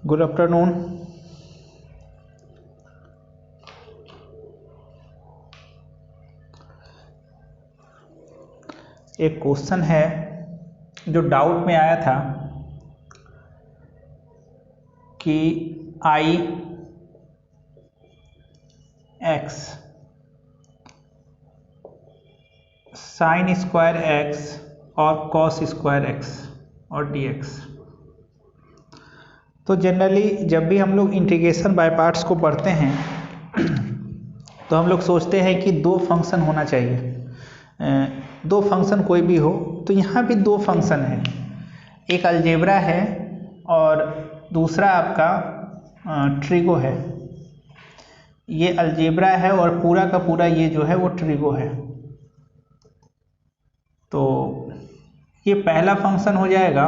Good afternoon. एक question है जो डाउट में आया था कि आई एक्स साइन स्क्वायर एक्स और कॉस स्क्वायर एक्स और डी एक्स। तो जनरली जब भी हम लोग इंटीग्रेशन बाय पार्ट्स को पढ़ते हैं तो हम लोग सोचते हैं कि दो फंक्शन होना चाहिए, दो फंक्शन कोई भी हो। तो यहाँ भी दो फंक्शन है, एक अलजेब्रा है और दूसरा आपका ट्रिगो है। ये अलजेब्रा है और पूरा का पूरा ये जो है वो ट्रिगो है। तो ये पहला फंक्शन हो जाएगा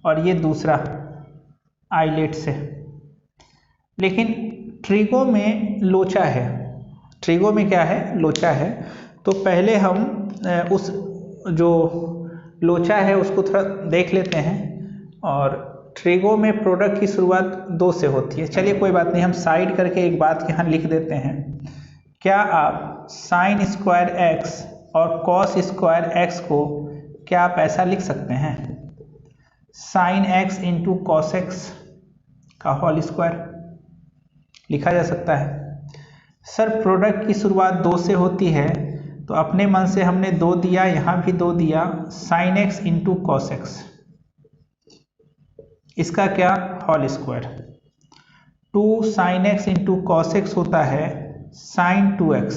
और ये दूसरा आइलेट से। लेकिन ट्रिगो में लोचा है, ट्रिगो में क्या है, लोचा है। तो पहले हम उस जो लोचा है उसको थोड़ा देख लेते हैं। और ट्रिगो में प्रोडक्ट की शुरुआत दो से होती है। चलिए कोई बात नहीं, हम साइड करके एक बात यहाँ लिख देते हैं। क्या आप साइन स्क्वायर एक्स और कॉस स्क्वायर एक्स को क्या आप ऐसा लिख सकते हैं, sign x into cos x का होल स्क्वायर लिखा जा सकता है। सर प्रोडक्ट की शुरुआत दो से होती है तो अपने मन से हमने दो दिया, यहाँ भी दो दिया, sine x into cos x, इसका क्या whole square. 2 sine x into cos x होता है साइन 2x,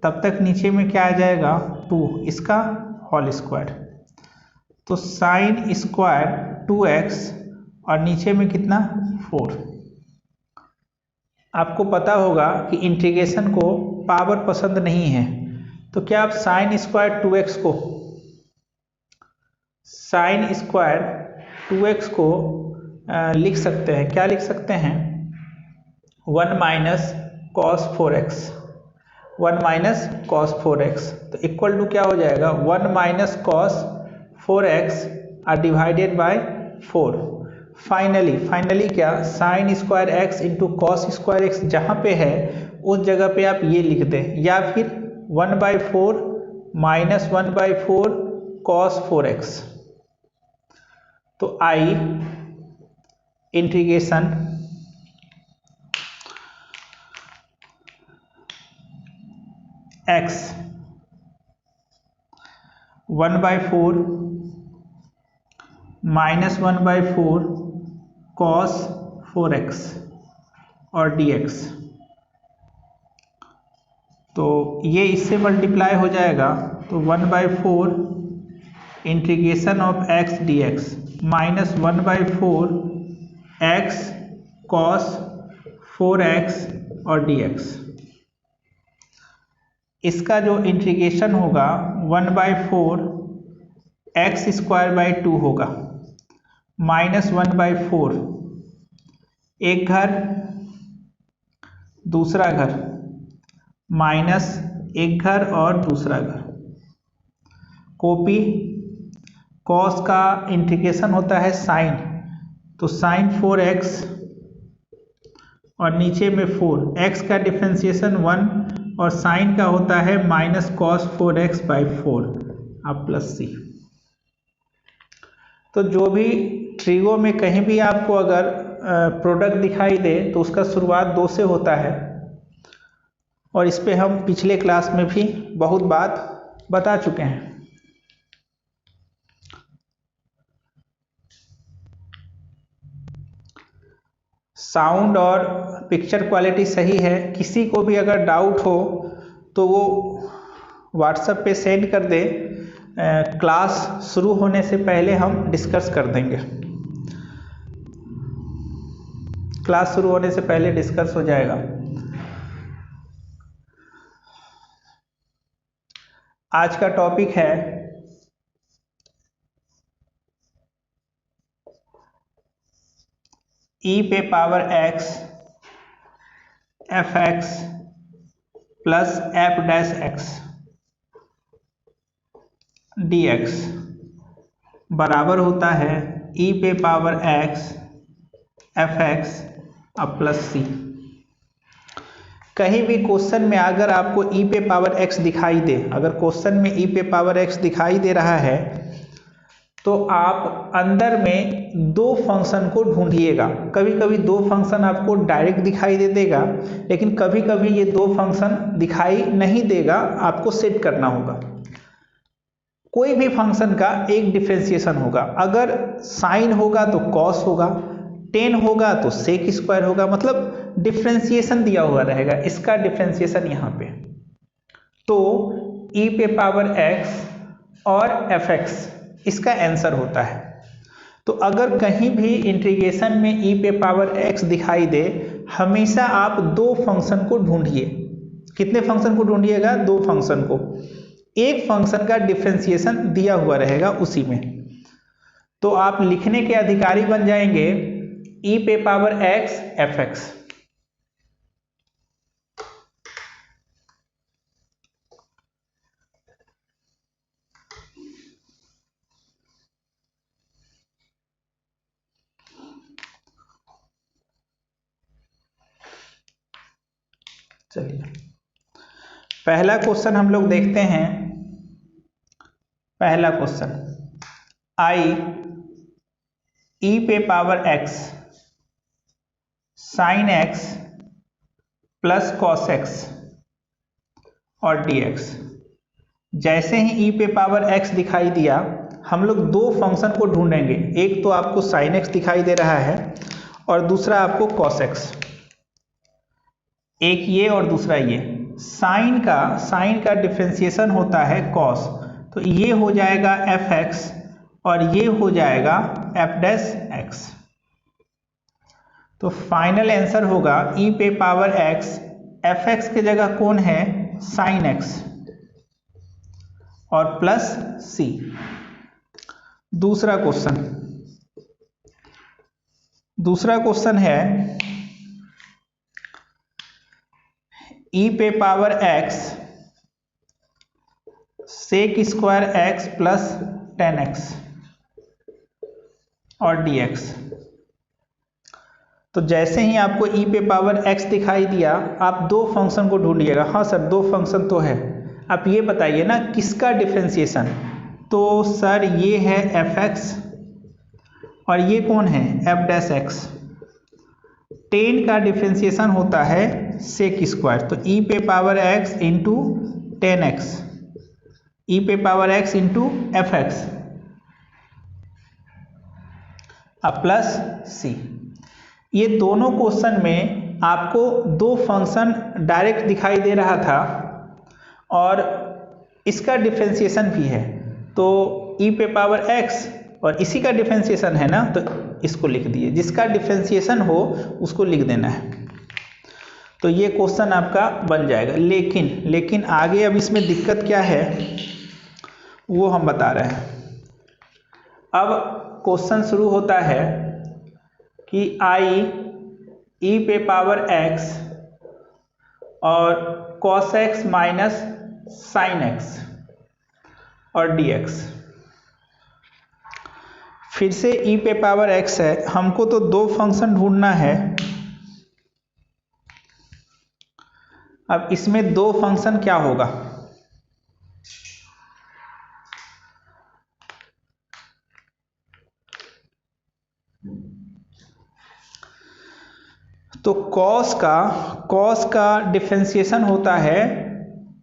तब तक नीचे में क्या आ जाएगा 2, इसका होल स्क्वायर। तो साइन स्क्वायर 2x और नीचे में कितना 4। आपको पता होगा कि इंटीग्रेशन को पावर पसंद नहीं है, तो क्या आप साइन स्क्वायर 2x को साइन स्क्वायर 2x को लिख सकते हैं। क्या लिख सकते हैं, 1 minus cos 4x, 1 minus cos 4x। तो इक्वल टू क्या हो जाएगा 1 minus cos 4x divided by 4। Finally क्या sine square x into cos square x जहाँ पे है उस जगह पे आप ये लिख दें, या फिर 1/4 माइनस 1/4 कॉस 4x। तो I integration x 1/4 minus 1/4 cos 4x और dx। तो ये इससे मल्टीप्लाई हो जाएगा, तो 1/4 integration of x dx minus 1/4 x cos 4x और dx। इसका जो इंटीग्रेशन होगा 1/4 एक्स स्क्वायर बाई 2 होगा, माइनस 1/4, एक घर दूसरा घर, माइनस एक घर और दूसरा घर, कॉपी। कॉस का इंटीग्रेशन होता है साइन, तो साइन 4x और नीचे में 4, x का डिफ्रेंसिएशन 1 और साइन का होता है माइनस कॉस 4x बाई 4 आप प्लस सी। तो जो भी ट्रिगो में कहीं भी आपको अगर प्रोडक्ट दिखाई दे तो उसका शुरुआत दो से होता है, और इस पे हम पिछले क्लास में भी बहुत बात बता चुके हैं। साउंड और पिक्चर क्वालिटी सही है। किसी को भी अगर डाउट हो तो वो व्हाट्सएप पे सेंड कर दे, क्लास शुरू होने से पहले हम डिस्कस कर देंगे, क्लास शुरू होने से पहले डिस्कस हो जाएगा। आज का टॉपिक है e पे power x fx plus f dash x dx बराबर होता है e पे पावर x एफ एक्स अब प्लस सी। कहीं भी क्वेश्चन में अगर आपको e पे पावर x दिखाई दे, अगर क्वेश्चन में e पे पावर x दिखाई दे रहा है तो आप अंदर में दो फंक्शन को ढूंढिएगा। कभी कभी दो फंक्शन आपको डायरेक्ट दिखाई दे देगा, लेकिन कभी कभी ये दो फंक्शन दिखाई नहीं देगा, आपको सेट करना होगा। कोई भी फंक्शन का एक डिफरेंशिएशन होगा, अगर साइन होगा तो कॉस होगा, टेन होगा तो सेक स्क्वायर होगा, मतलब डिफरेंशिएशन दिया हुआ रहेगा। इसका डिफरेंशिएशन यहाँ पे, तो e पे पावर x और एफ एक्स इसका आंसर होता है। तो अगर कहीं भी इंटीग्रेशन में e पे पावर x दिखाई दे, हमेशा आप दो फंक्शन को ढूंढिए। कितने फंक्शन को ढूंढिएगा? दो फंक्शन को। एक फंक्शन का डिफरेंशिएशन दिया हुआ रहेगा उसी में, तो आप लिखने के अधिकारी बन जाएंगे e पे पावर x एफ एक्स। चलिए पहला क्वेश्चन हम लोग देखते हैं। पहला क्वेश्चन, आई e पे power x sine x plus cos x और dx। जैसे ही e पे पावर x दिखाई दिया, हम लोग दो फंक्शन को ढूंढेंगे। एक तो आपको साइन x दिखाई दे रहा है और दूसरा आपको कॉस x। एक ये और दूसरा ये। साइन का डिफरेंशिएशन होता है कॉस, तो ये हो जाएगा एफ एक्स और ये हो जाएगा एफ डैश एक्स। तो फाइनल आंसर होगा e पे पावर x, एफ एक्स की जगह कौन है? साइन x और प्लस सी। दूसरा क्वेश्चन है e पे power x sec square x plus 10x और dx। तो जैसे ही आपको e पे पावर x दिखाई दिया, आप दो फंक्शन को ढूंढिएगा। हाँ सर, दो फंक्शन तो है, आप ये बताइए ना किसका डिफरेंशिएशन? तो सर ये है एफ एक्स और ये कौन है? F dash x. 10 का डिफरेंशिएशन होता है सेक स्क्वायर, तो e पे power x into 10x, e पे power x into F x अब प्लस सी। ये दोनों क्वेश्चन में आपको दो फंक्शन डायरेक्ट दिखाई दे रहा था और इसका डिफरेंशिएशन भी है, तो e पे पावर x और इसी का डिफरेंशिएशन है ना, तो इसको लिख दिए। जिसका डिफरेंशिएशन हो उसको लिख देना है, तो ये क्वेश्चन आपका बन जाएगा। लेकिन आगे अब इसमें दिक्कत क्या है वो हम बता रहे हैं। अब क्वेश्चन शुरू होता है कि आई e पे पावर x और cos x minus sine x और dx। फिर से e पे पावर x है, हमको तो दो फंक्शन ढूंढना है। अब इसमें दो फंक्शन क्या होगा? तो कॉस का डिफरेंशिएशन होता है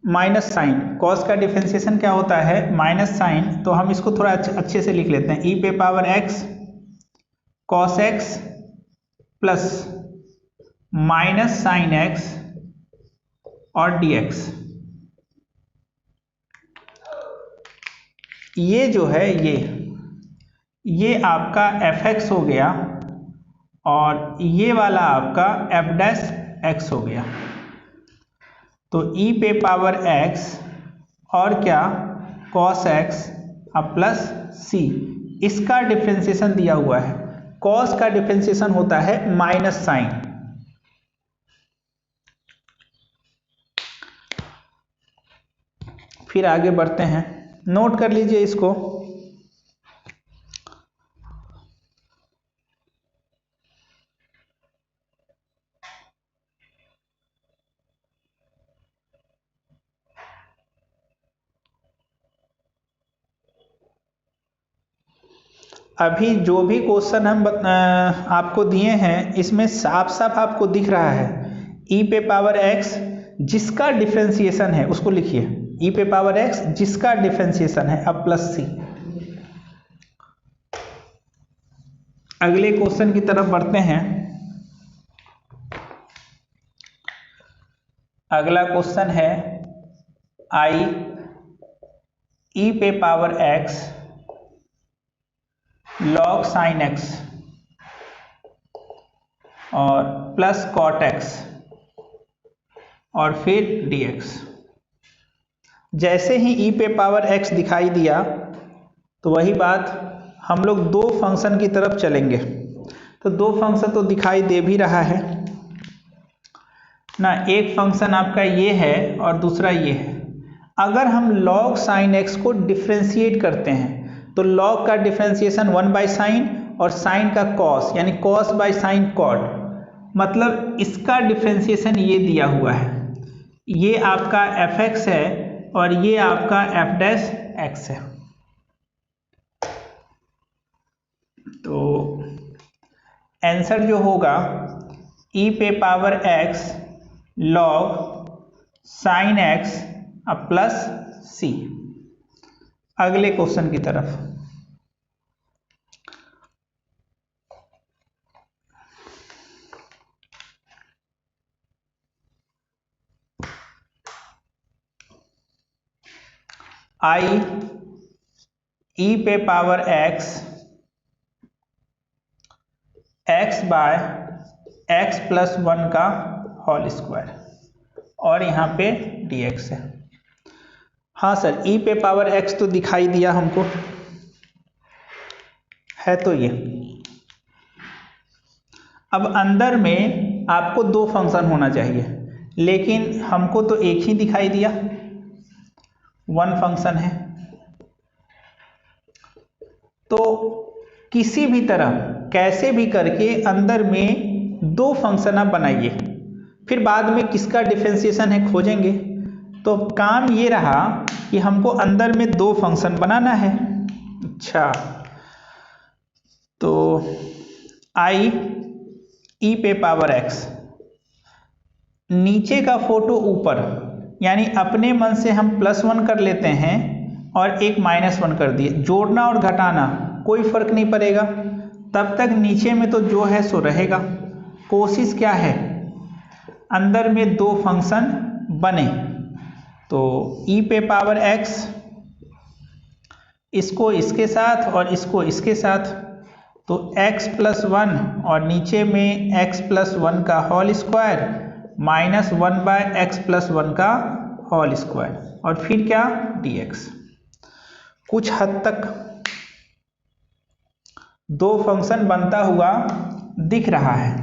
माइनस साइन। कॉस का डिफरेंशिएशन क्या होता है? Minus sine. तो हम इसको थोड़ा अच्छे से लिख लेते हैं, e पे power x cos x plus minus sine x और dx। ये जो है ये आपका एफ एक्स हो गया और ये वाला आपका एफ डैश एक्स हो गया। तो e पे पावर x और क्या cos x अब प्लस c, इसका डिफरेंशिएशन दिया हुआ है। cos का डिफरेंशिएशन होता है माइनस साइन। फिर आगे बढ़ते हैं, नोट कर लीजिए इसको। अभी जो भी क्वेश्चन हम आपको दिए हैं इसमें साफ साफ आपको दिख रहा है e पे पावर x जिसका डिफरेंशिएशन है उसको लिखिए, e पे पावर x जिसका डिफरेंशिएशन है, अब प्लस c। अगले क्वेश्चन की तरफ बढ़ते हैं। अगला क्वेश्चन है i e पे power x log sin x और प्लस cot x और फिर dx। जैसे ही e पे पावर x दिखाई दिया तो वही बात हम लोग दो फंक्शन की तरफ चलेंगे। तो दो फंक्शन तो दिखाई दे भी रहा है ना, एक फंक्शन आपका ये है और दूसरा ये है। अगर हम log sin x को डिफ्रेंशिएट करते हैं तो log का डिफ्रेंशिएशन 1/sin और sin का cos यानी cos/sin cot, मतलब इसका डिफ्रेंशिएशन ये दिया हुआ है, ये आपका fx है और ये आपका f' है। तो आंसर जो होगा e पे power x log sin x अब प्लस c। अगले क्वेश्चन की तरफ। i e पे power x by x plus 1 का होल स्क्वायर और यहाँ पे dx है। हाँ सर, e पे पावर x तो दिखाई दिया हमको, है तो ये। अब अंदर में आपको दो फंक्शन होना चाहिए, लेकिन हमको तो एक ही दिखाई दिया, वन फंक्शन है। तो किसी भी तरह कैसे भी करके अंदर में दो फंक्शन आप बनाइए, फिर बाद में किसका डिफरेंशिएशन है खोजेंगे। तो काम ये रहा कि हमको अंदर में दो फंक्शन बनाना है। अच्छा, तो i e पे पावर x, नीचे का फोटो ऊपर, यानी अपने मन से हम +1 कर लेते हैं और एक -1 कर दिए। जोड़ना और घटाना कोई फर्क नहीं पड़ेगा, तब तक नीचे में तो जो है सो रहेगा। कोशिश क्या है, अंदर में दो फंक्शन बने। तो e पे पावर x इसको इसके साथ और इसको इसके साथ, तो x प्लस 1 और नीचे में x प्लस 1 का होल स्क्वायर -1/x प्लस 1 का होल स्क्वायर और फिर क्या dx। कुछ हद तक दो फंक्शन बनता हुआ दिख रहा है।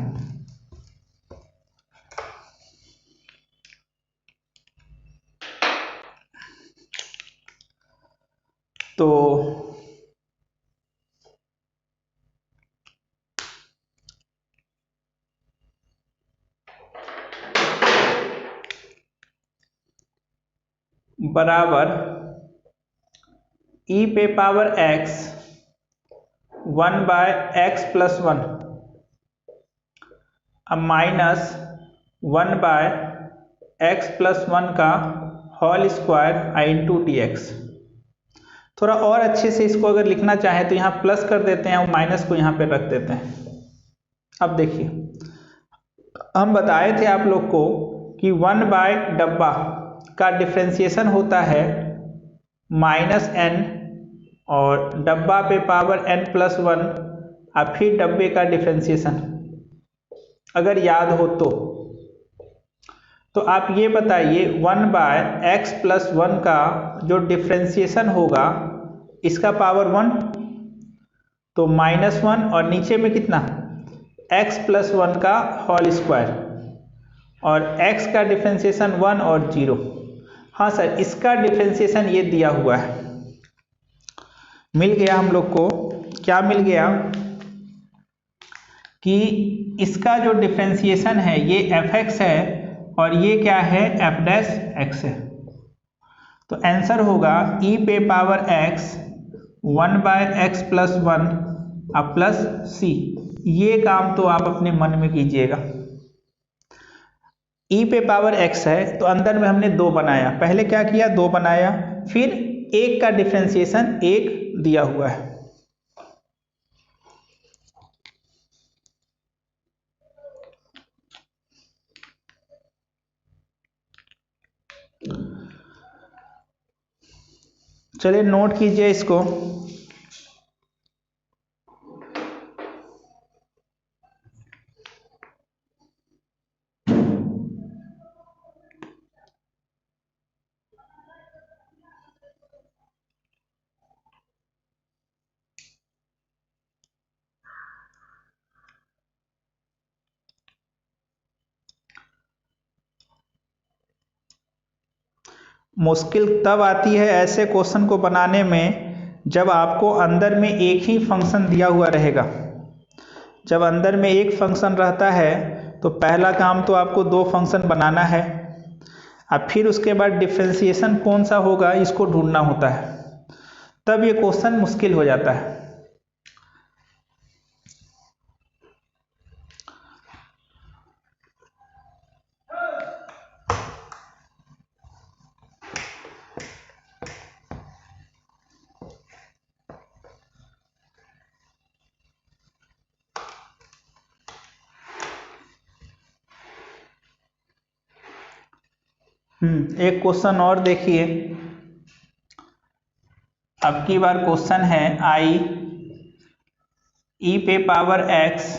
तो बराबर e पे पावर x 1/x प्लस 1 अब -1/x प्लस 1 का होल स्क्वायर इंटू dx। थोड़ा और अच्छे से इसको अगर लिखना चाहें तो यहाँ प्लस कर देते हैं और माइनस को यहाँ पे रख देते हैं। अब देखिए, हम बताए थे आप लोग को कि 1/डब्बा का डिफ्रेंशिएशन होता है -n और डब्बा पे पावर n प्लस 1 और फिर डब्बे का डिफ्रेंशिएशन, अगर याद हो तो आप ये बताइए 1/x प्लस 1 का जो डिफ्रेंशिएशन होगा इसका पावर 1, तो -1 और नीचे में कितना x प्लस 1 का होल स्क्वायर और x का डिफ्रेंशिएशन 1 और 0। हाँ सर, इसका डिफ्रेंशिएशन ये दिया हुआ है, मिल गया हम लोग को। क्या मिल गया कि इसका जो डिफ्रेंशिएशन है ये fx है और ये क्या है f' है। तो आंसर होगा e पे पावर x 1/x प्लस 1 अब प्लस सी, ये काम तो आप अपने मन में कीजिएगा। ई पे पावर एक्स है तो अंदर में हमने 2 बनाया, पहले क्या किया 2 बनाया, फिर 1 का डिफ्रेंसिएशन 1 दिया हुआ है। चलिए नोट कीजिए इसको। मुश्किल तब आती है ऐसे क्वेश्चन को बनाने में जब आपको अंदर में एक ही फंक्शन दिया हुआ रहेगा। जब अंदर में एक फंक्शन रहता है तो पहला काम तो आपको 2 फंक्शन बनाना है, अब फिर उसके बाद डिफ्रेंसिएशन कौन सा होगा इसको ढूंढना होता है, तब ये क्वेश्चन मुश्किल हो जाता है। एक क्वेश्चन और देखिए। अब की बार क्वेश्चन है आई ई पे पावर एक्स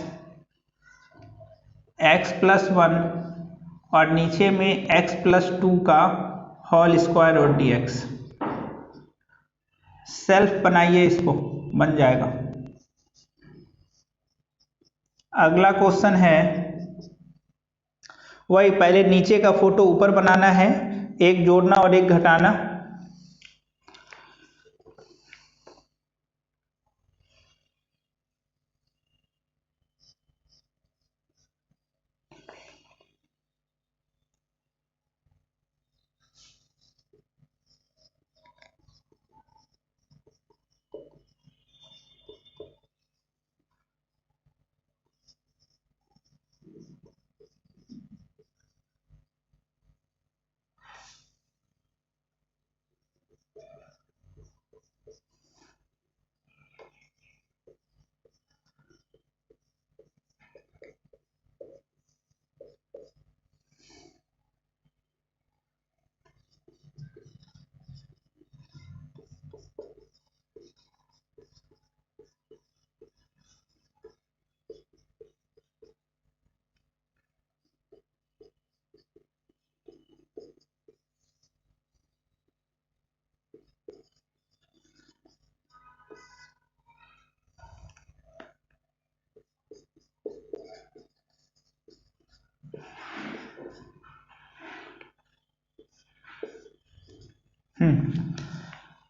एक्स प्लस 1 और नीचे में एक्स प्लस 2 का होल स्क्वायर और dx। सेल्फ बनाइए, इसको बन जाएगा। अगला क्वेश्चन है वही, पहले नीचे का फोटो ऊपर बनाना है, एक जोड़ना और एक घटाना।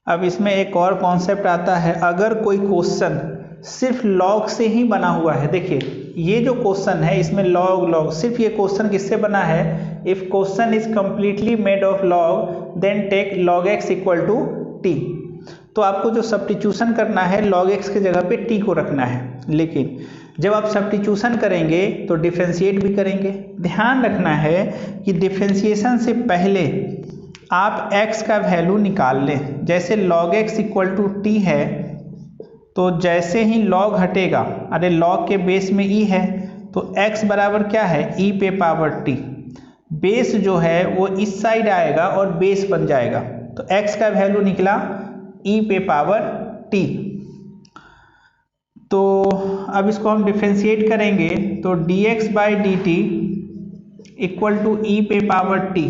अब इसमें एक और कॉन्सेप्ट आता है, अगर कोई क्वेश्चन सिर्फ लॉग से ही बना हुआ है। देखिए ये जो क्वेश्चन है इसमें लॉग लॉग, सिर्फ ये क्वेश्चन किससे बना है, if question is completely made of log then take log x equal to t. तो आपको जो सब्स्टिट्यूशन करना है log x की जगह पे t को रखना है, लेकिन जब आप सब्स्टिट्यूशन करेंगे तो डिफ्रेंशिएट भी करेंगे। ध्यान रखना है कि डिफ्रेंशिएशन से पहले आप x का वैल्यू निकाल लें। जैसे log x equal to t है तो जैसे ही log हटेगा, अरे log के बेस में e है तो x बराबर क्या है e पे पावर t, बेस जो है वो इस साइड आएगा और बेस बन जाएगा, तो x का वैल्यू निकला e पे पावर t। तो अब इसको हम डिफ्रेंशिएट करेंगे तो dx by D T equal to E पे पावर t,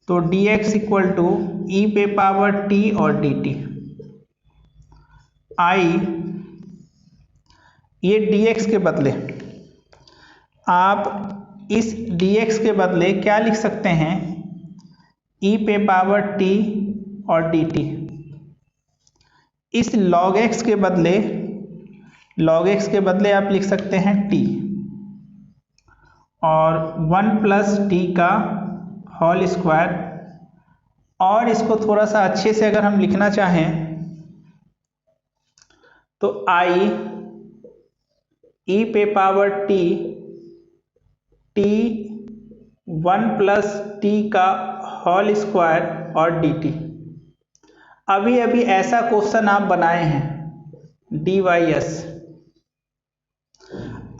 तो dx इक्वल टू ई पे पावर t और dt। आई ये dx के बदले आप इस dx के बदले क्या लिख सकते हैं, e पे पावर t और dt। इस log x के बदले आप लिख सकते हैं t और 1 प्लस टी का होल स्क्वायर। और इसको थोड़ा सा अच्छे से अगर हम लिखना चाहें तो आई ई पे पावर टी टी 1 + टी का होल स्क्वायर और डी टी। अभी अभी ऐसा क्वेश्चन आप बनाए हैं डी वाई एस।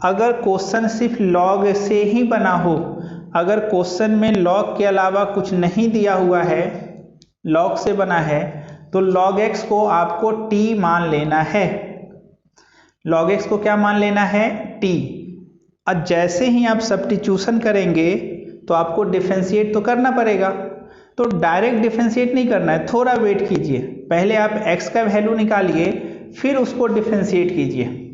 अगर क्वेश्चन सिर्फ लॉग से ही बना हो, अगर क्वेश्चन में लॉग के अलावा कुछ नहीं दिया हुआ है, लॉग से बना है, तो लॉग एक्स को आपको टी मान लेना है। लॉग एक्स को क्या मान लेना है? टी। अब जैसे ही आप सब्स्टिट्यूशन करेंगे तो आपको डिफरेंशिएट तो करना पड़ेगा, तो डायरेक्ट डिफरेंशिएट नहीं करना है, थोड़ा वेट कीजिए। पहले आप एक्स का वैल्यू निकालिए, फिर उसको डिफरेंशिएट कीजिए।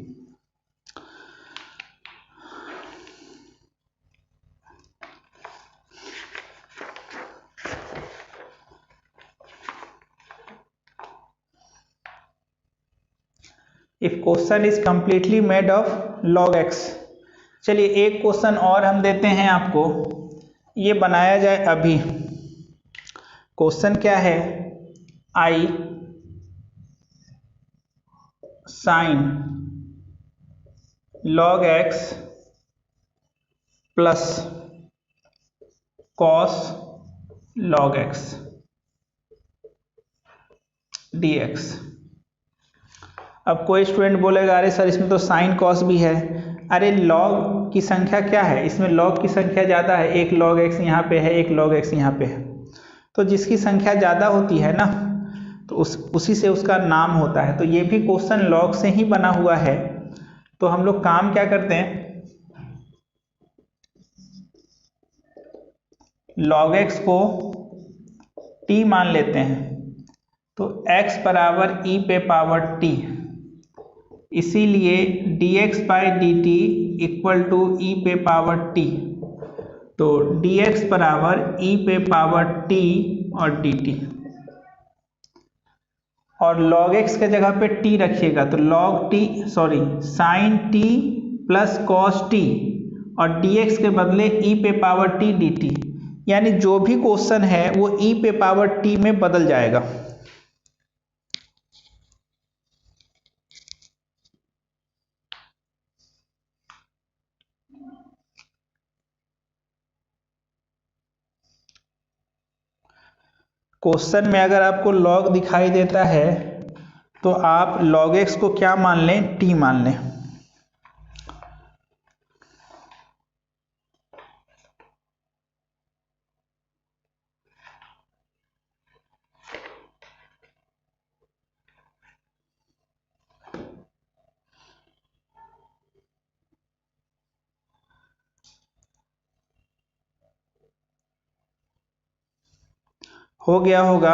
If question is completely made of log x. चलिए एक क्वेश्चन और हम देते हैं आपको, ये बनाया जाए अभी। क्वेश्चन क्या है? I sine log X plus cos log X D X. अब कोई स्टूडेंट बोलेगा अरे सर इसमें तो साइन कॉस भी है। अरे लॉग की संख्या क्या है, इसमें लॉग की संख्या ज़्यादा है, एक लॉग एक्स यहाँ पे है, एक लॉग एक्स यहाँ पे है। तो जिसकी संख्या ज़्यादा होती है ना, तो उसी से उसका नाम होता है। तो ये भी क्वेश्चन लॉग से ही बना हुआ है। तो हम लोग काम क्या करते हैं, लॉग एक्स को टी मान लेते हैं। तो x बराबर ई पे पावर टी, इसीलिए dx by D T equal to E पे पावर टी। तो dx बराबर ई पे पावर टी और dt, और log x के जगह पे t रखिएगा, तो log t sorry sine t plus cos t और dx के बदले e पे पावर t dt। यानी जो भी क्वेश्चन है वो e पे पावर t में बदल जाएगा। क्वेश्चन में अगर आपको log दिखाई देता है तो आप log x को क्या मान लें? t मान लें। हो गया होगा।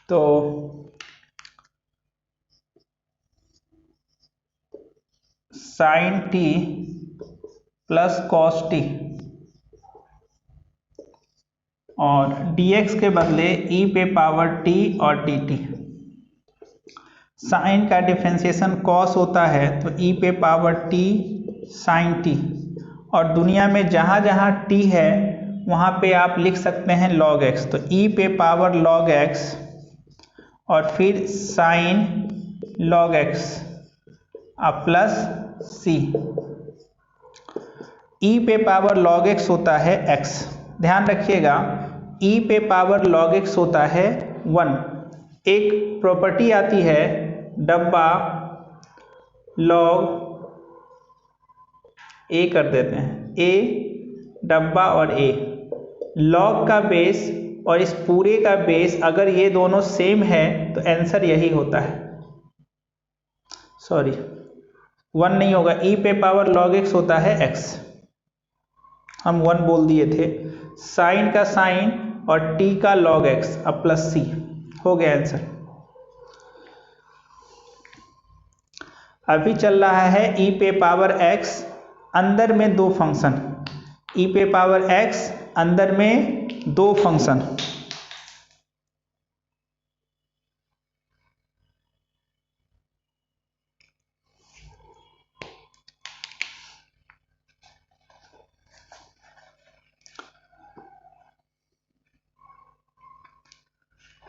तो sine t plus cos t और dx के बदले e पे पावर t और dt। साइन का डिफरेंशिएशन कॉस होता है, तो e पे पावर t साइन t, और दुनिया में जहाँ जहाँ t है वहाँ पे आप लिख सकते हैं log x। तो e पे पावर log x और फिर साइन log x अब प्लस c। e पे पावर log x होता है x, ध्यान रखिएगा e पे पावर log x होता है 1। एक प्रॉपर्टी आती है डब्बा log a कर देते हैं, a डब्बा और a, log का बेस और इस पूरे का बेस अगर ये दोनों सेम है तो आंसर यही होता है। सॉरी 1 नहीं होगा, e पे पावर log x होता है x, हम 1 बोल दिए थे। साइन का साइन और t का log x अब प्लस c, हो गया आंसर। अभी चल रहा है e पे पावर x, अंदर में दो फंक्शन, e पे पावर x अंदर में दो फंक्शन।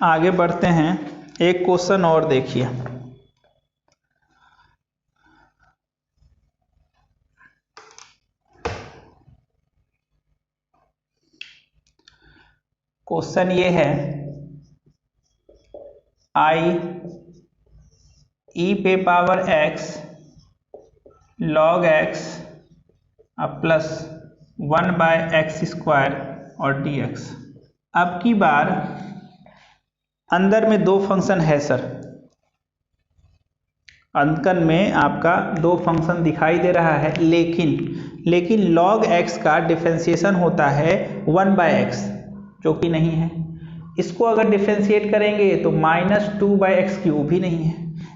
आगे बढ़ते हैं, एक क्वेश्चन और देखिए। क्वेश्चन ये है, आई ई पे power x log X plus 1/x² और dx। अब की बार अंदर में दो फंक्शन है सर, अंकन में आपका दो फंक्शन दिखाई दे रहा है, लेकिन log x का डिफरेंशिएशन होता है 1/x, जो कि नहीं है। इसको अगर डिफरेंशिएट करेंगे तो -2/x³ भी नहीं है।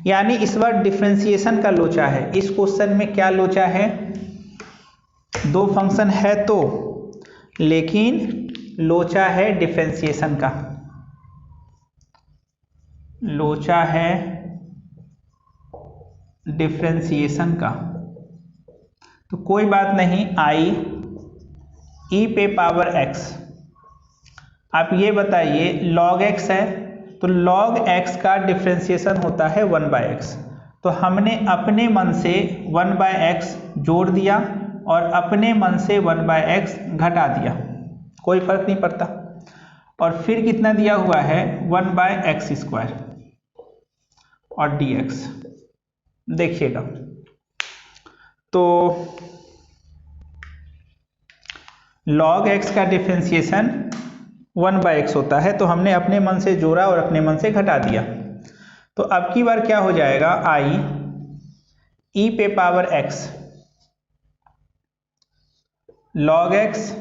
यानी इस बार डिफरेंशिएशन का लोचा है। इस क्वेश्चन में क्या लोचा है? दो फंक्शन है तो, लेकिन लोचा है डिफरेंशिएशन का, लोचा है डिफरेंशिएशन का। तो कोई बात नहीं, आई ई पे पावर x। आप ये बताइए, log x है तो log x का डिफरेंशिएशन होता है 1/x। तो हमने अपने मन से 1/x जोड़ दिया और अपने मन से 1/x घटा दिया, कोई फर्क नहीं पड़ता। और फिर कितना दिया हुआ है? 1/x² और dx। देखिएगा, तो log x का डिफरेंशिएशन 1/x होता है, तो हमने अपने मन से जोड़ा और अपने मन से घटा दिया। तो अब की बार क्या हो जाएगा? आई ई पे power x log x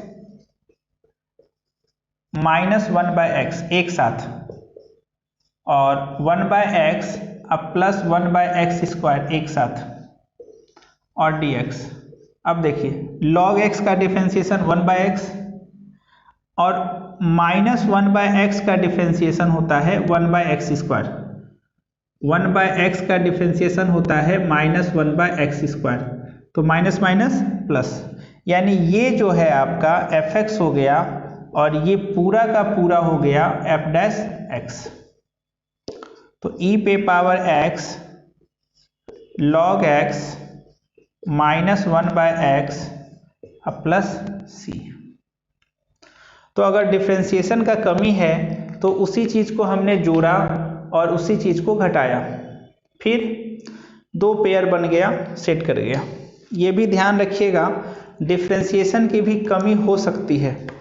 -1/x एक साथ, और 1/x प्लस 1/x² एक साथ, और dx। अब देखिए, log x का डिफरेंशिएशन 1/x और -1/x का डिफरेंशिएशन होता है 1/x²। 1/x का डिफरेंशिएशन होता है -1/x²। तो माइनस माइनस प्लस, यानी ये जो है आपका fx हो गया और ये पूरा का पूरा हो गया f'(x). तो e पे power x log x -1/x plus c। तो अगर डिफरेंशिएशन का कमी है तो उसी चीज को हमने जोड़ा और उसी चीज को घटाया, फिर दो पेयर बन गया, सेट कर गया। ये भी ध्यान रखिएगा, डिफरेंशिएशन की भी कमी हो सकती है।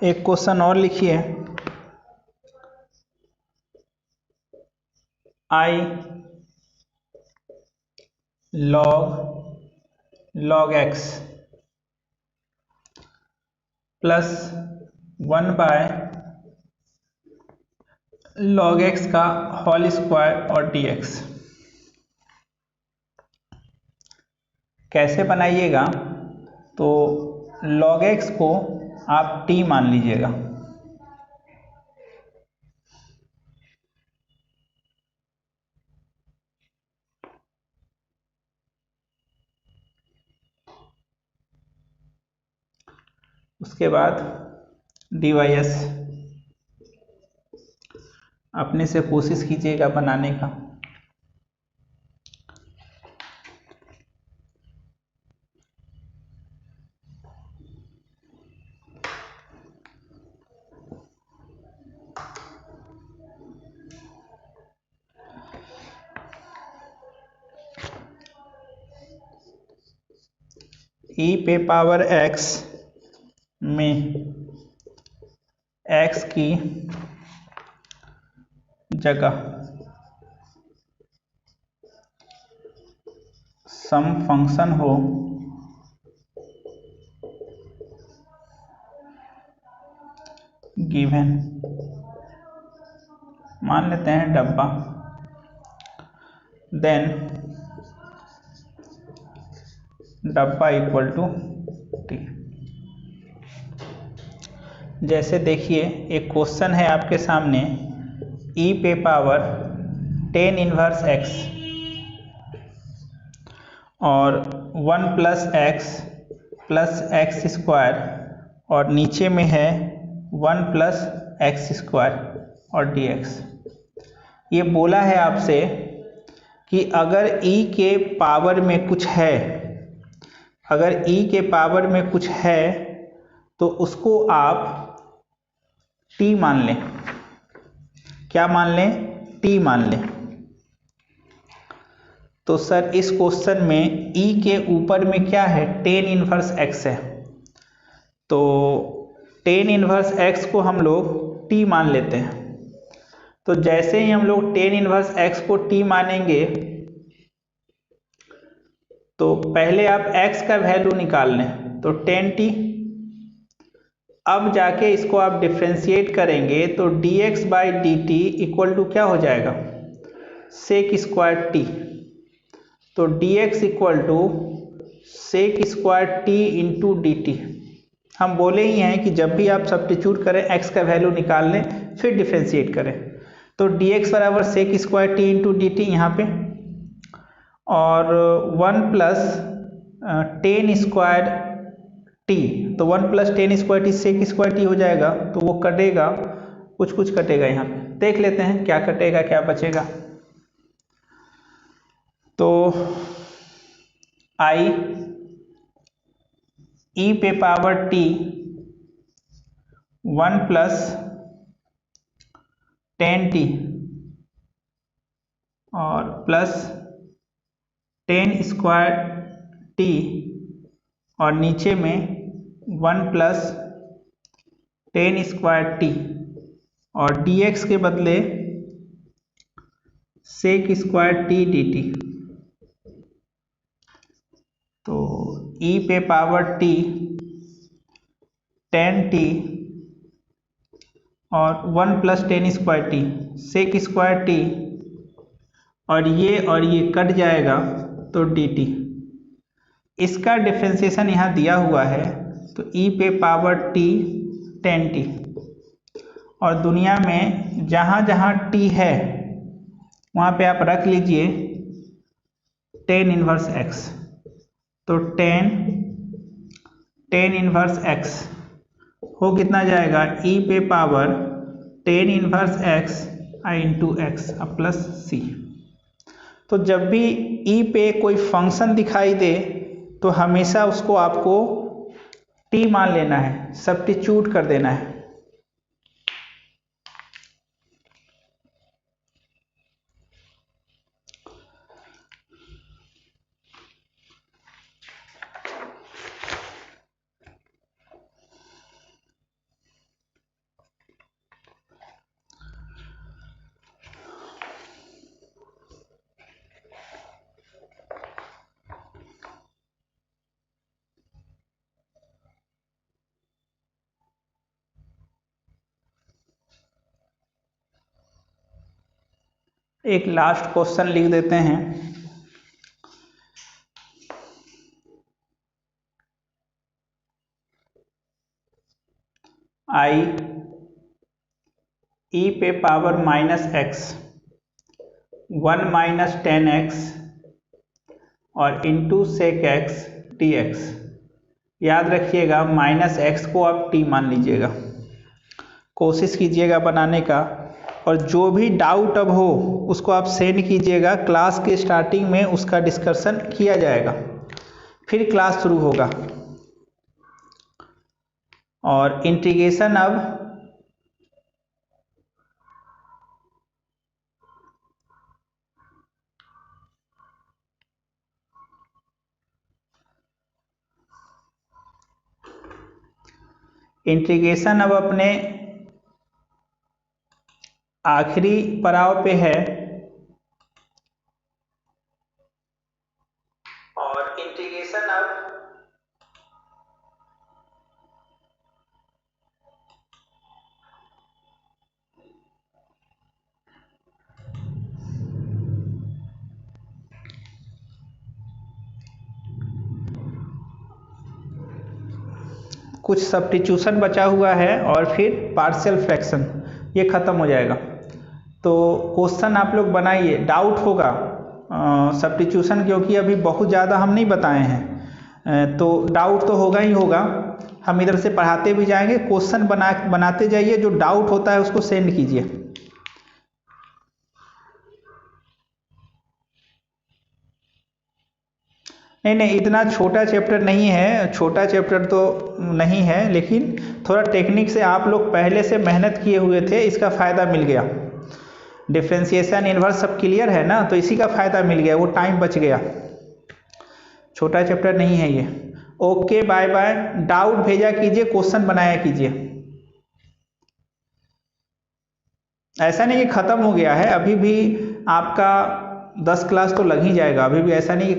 एक क्वेश्चन और लिखिए, आई log x plus 1/log x का होल स्क्वायर और dx। कैसे बनाइएगा? तो log x को आप t मान लीजिएगा, उसके बाद dy/s अपने से कोशिश कीजिएगा बनाने का। e पे पावर x में x की जगह सम फंक्शन हो गिवन, मान लेते हैं डब्बा, देन डब्बा इक्वल टू टी। जैसे देखिए एक क्वेश्चन है आपके सामने, e पे पावर 10 इनवर्स x और 1 प्लस x स्क्वायर और नीचे में है 1 प्लस एक्स स्क्वायर और dx। ये बोला है आपसे कि अगर e के पावर में कुछ है, अगर e के पावर में कुछ है तो उसको आप t मान लें। क्या मान लें? t मान लें। तो सर इस क्वेश्चन में e के ऊपर में क्या है? 10 इनवर्स x है, तो 10 इनवर्स x को हम लोग t मान लेते हैं। तो जैसे ही हम लोग 10 इनवर्स x को t मानेंगे तो पहले आप x का वैल्यू निकाल लें, तो 10t। अब जाके इसको आप डिफ्रेंशिएट करेंगे तो dx/dt इक्वल टू क्या हो जाएगा? Sec square t। तो dx equal to sec square t into dt। हम बोले ही हैं कि जब भी आप सब्स्टिट्यूट करें x का वैल्यू निकाल लें फिर डिफ्रेंशिएट करें। तो dx बराबर sec square t into dt यहाँ पे, और 1 प्लस 10 स्क्वायर टी, तो 1 plus 10 square t sec square t हो जाएगा, तो वो कटेगा, कुछ कटेगा। यहाँ पे देख लेते हैं क्या कटेगा क्या बचेगा। तो आई ई पे पावर टी 1 प्लस 10t और प्लस 10 स्क्वायर टी और नीचे में 1 प्लस 10 स्क्वायर टी और dx के बदले सेक स्क्वायर टी dt। तो e पे पावर t 10t और 1 plus 10 square t sec square t और ये कट जाएगा तो dt। इसका डिफ्रेंसिएशन यहाँ दिया हुआ है, तो e पे पावर t 10t और दुनिया में जहाँ जहाँ t है वहाँ पे आप रख लीजिए 10 इनवर्स x। तो 10 इनवर्स x हो कितना जाएगा? e पे पावर 10 इनवर्स x आई इंटू एक्स अब प्लस c। तो जब भी e पे कोई फंक्शन दिखाई दे तो हमेशा उसको आपको t मान लेना है, सब्स्टिट्यूट कर देना है। एक लास्ट क्वेश्चन लिख देते हैं। आई ई पे power minus x 1 minus 10x और into sec x D x याद रखिएगा -x को आप t मान लीजिएगा, कोशिश कीजिएगा बनाने का, और जो भी डाउट अब हो उसको आप सेंड कीजिएगा, क्लास के स्टार्टिंग में उसका डिस्कशन किया जाएगा, फिर क्लास शुरू होगा। और इंटीग्रेशन अब अपने आखिरी पड़ाव पे है, और इंटीग्रेशन अब कुछ सब्स्टिट्यूशन बचा हुआ है और फिर पार्शियल फ्रैक्शन, ये ख़त्म हो जाएगा। तो क्वेश्चन आप लोग बनाइए, डाउट होगा सब्स्टिट्यूशन, क्योंकि अभी बहुत ज़्यादा हम नहीं बताए हैं, तो डाउट तो होगा ही होगा। हम इधर से पढ़ाते भी जाएंगे, क्वेश्चन बनाते जाइए, जो डाउट होता है उसको सेंड कीजिए। नहीं, इतना छोटा चैप्टर नहीं है, छोटा चैप्टर तो नहीं है, लेकिन थोड़ा टेक्निक से आप लोग पहले से मेहनत किए हुए थे, इसका फ़ायदा मिल गया। डिफरेंशिएशन इन्वर्स सब क्लियर है ना, तो इसी का फ़ायदा मिल गया, वो टाइम बच गया। छोटा चैप्टर नहीं है ये। Okay, bye bye. डाउट भेजा कीजिए, क्वेश्चन बनाया कीजिए। ऐसा नहीं कि ख़त्म हो गया है, अभी भी आपका 10 क्लास तो लग ही जाएगा, अभी भी ऐसा नहीं कि